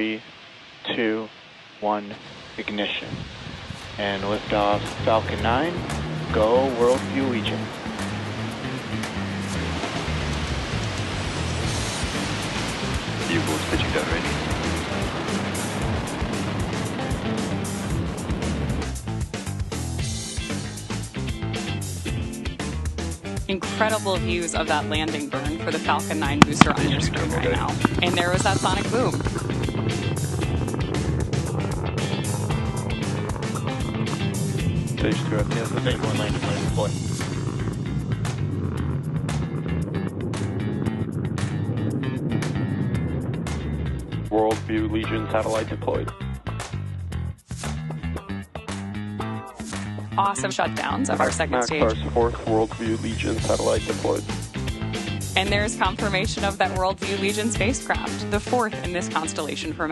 3, 2, 1, ignition. And liftoff Falcon 9, go Worldview Legion. U-boat pitching down ready. Incredible views of that landing burn for the Falcon 9 booster on your screen right now. And there was that sonic boom. Stage 2 FPS, stage 1 landing plane deploy. Worldview Legion satellite deployed. Awesome shutdowns of our second stage. Maxar's 4th Worldview Legion satellite deployed. And there's confirmation of that Worldview Legion spacecraft, the 4th in this constellation for